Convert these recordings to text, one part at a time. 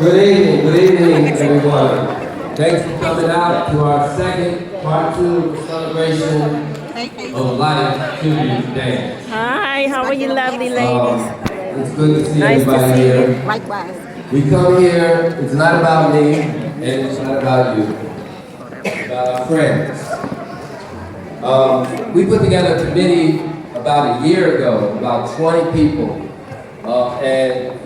Good evening, everyone. Thanks for coming out to our second part 2 celebration of life tribute dance. Hi, how are you, lovely ladies? It's good to see Nice to everybody see you. here. Likewise. We come here, it's not about me, and it's not about you. It's about our friends. We put together a committee about a year ago, about 20 people, and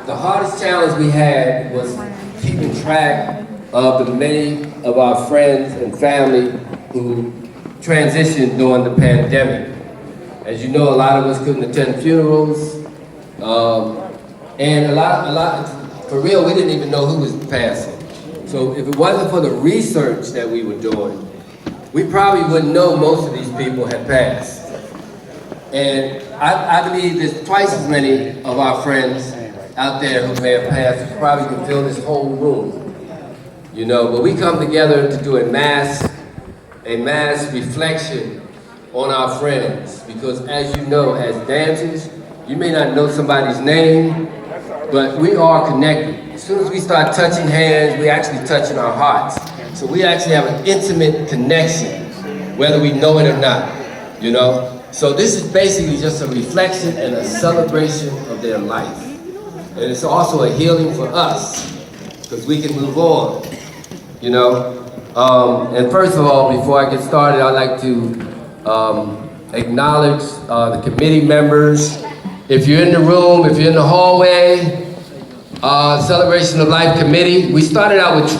the hardest challenge we had was keeping track of the many of our friends and family who transitioned during the pandemic. As you know, a lot of us couldn't attend funerals, and a lot, for real, we didn't even know who was passing. So if it wasn't for the research that we were doing, we probably wouldn't know most of these people had passed. And I believe there's twice as many of our friends out there who may have passed, who probably can fill this whole room. You know, but we come together to do a mass reflection on our friends. Because as you know, as dancers, you may not know somebody's name, but we are connected. As soon as we start touching hands, we actually touching our hearts. So we actually have an intimate connection, whether we know it or not, you know? So this is basically just a reflection and a celebration of their life. And it's also a healing for us, because we can move on, you know? And first of all, before I get started, I'd like to acknowledge the committee members. If you're in the room, if you're in the hallway, Celebration of Life Committee, we started out with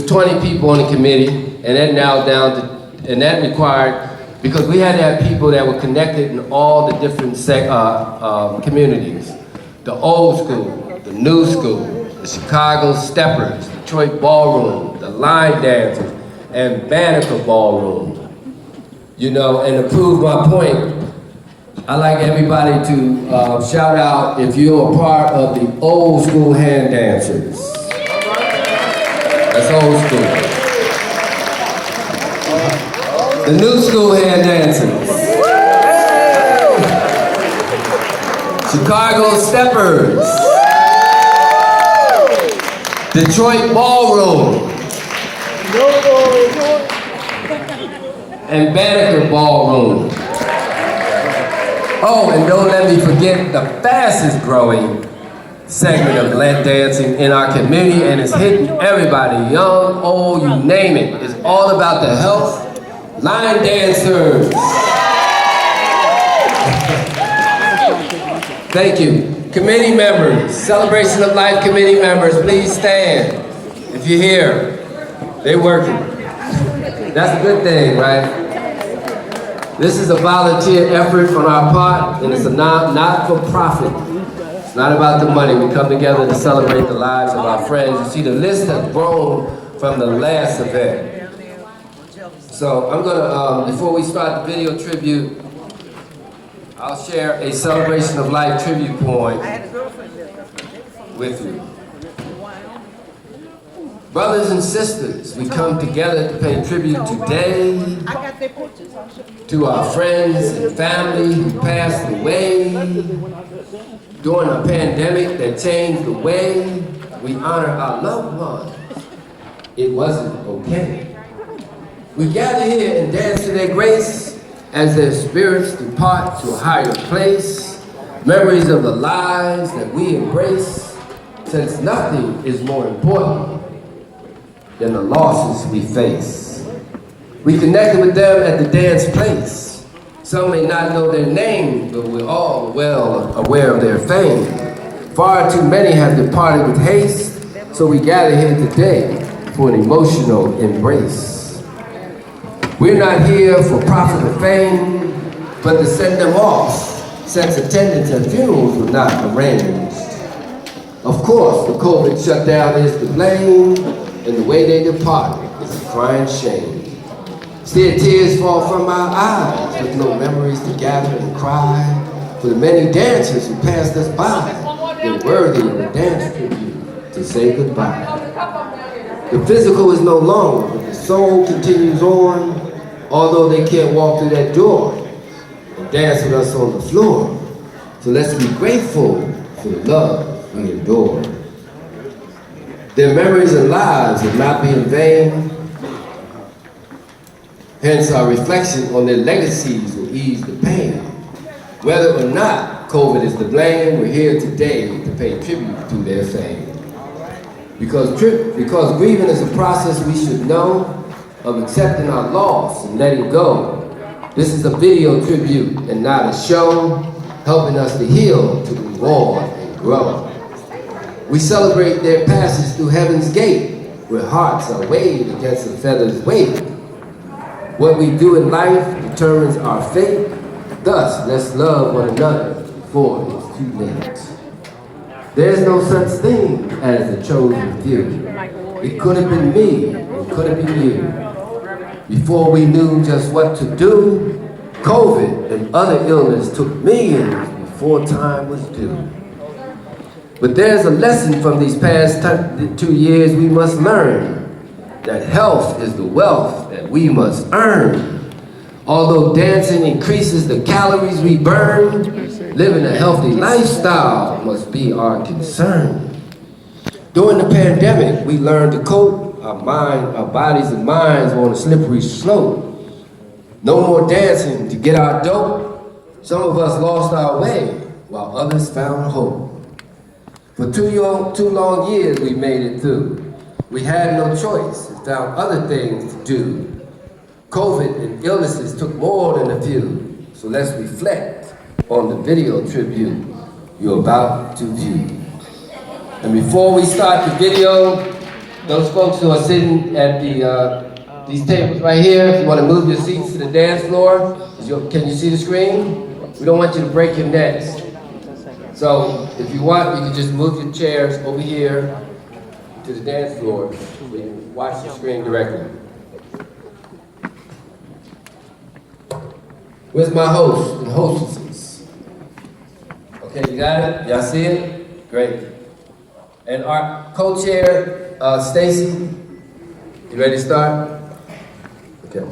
20 people on the committee, and that now down to, and that required, because we had to have people that were connected in all the different communities. The old school, the new school, the Chicago Steppers, Detroit Ballroom, the Line Dancers, and Banneker Ballroom. You know, and to prove my point, I'd like everybody to shout out if you're a part of the old school hand dancers. That's old school. The new school hand dancers. Chicago Steppers. Detroit Ballroom. And Banneker Ballroom. Oh, and don't let me forget the fastest growing segment of Let dancing in our community, and it's hitting everybody, young, old, you name it. It's all about the health. Line dancers. Thank you. Committee members, Celebration of Life committee members, please stand. If you're here, they're working. That's a good thing, right? This is a volunteer effort on our part, and it's a not-for-profit. It's not about the money. We come together to celebrate the lives of our friends. You see, the list has grown from the last event. So I'm gonna, before we start the video tribute, I'll share a Celebration of Life tribute poem with you. Brothers and sisters, we come together to pay tribute today to our friends and family who passed away during a pandemic that changed the way we honor our loved ones. It wasn't okay. We gather here and dance to their grace as their spirits depart to a higher place, memories of the lives that we embrace, since nothing is more important than the losses we face. We connected with them at the dance place. Some may not know their name, but we're all well aware of their fame. Far too many have departed with haste, so we gather here today for an emotional embrace. We're not here for profit or fame, but to send them off, since attendance at funerals were not arranged. Of course, the COVID shutdown is to blame, and the way they departed is a crying shame. Still tears fall from our eyes, with no memories to gather and cry. For the many dancers who passed us by, they're worthy of a dance tribute to say goodbye. The physical is no longer, but the soul continues on, although they can't walk through that door and dance with us on the floor. So let's be grateful for the love we endure. Their memories and lives will not be in vain. Hence, our reflection on their legacies will ease the pain. Whether or not COVID is to blame, we're here today to pay tribute to their fame. Because grieving is a process we should know of accepting our loss and letting go. This is a video tribute and not a show, helping us to heal, to reward, and grow. We celebrate their passage through heaven's gate, where hearts are weighed against a feather's weight. What we do in life determines our fate. Thus, let's love one another before it's too late. There's no such thing as a chosen few. It could have been me, it could have been you. Before we knew just what to do, COVID and other illness took millions before time was due. But there's a lesson from these past 2 years we must learn, that health is the wealth that we must earn. Although dancing increases the calories we burn, living a healthy lifestyle must be our concern. During the pandemic, we learned to cope. Our bodies and minds were on a slippery slope. No more dancing to get our dope. Some of us lost our way, while others found hope. For 2 long years, we made it through. We had no choice and found other things to do. COVID and illnesses took more than a few, so let's reflect on the video tribute you're about to view. And before we start the video, those folks who are sitting at these tables right here, if you want to move your seats to the dance floor, can you see the screen? We don't want you to break your necks. So if you want, you can just move your chairs over here to the dance floor so you can watch the screen directly. Where's my host and hostesses? Okay, you got it? Y'all see it? Great. And our co-chair, Stacy, you ready to start? Okay.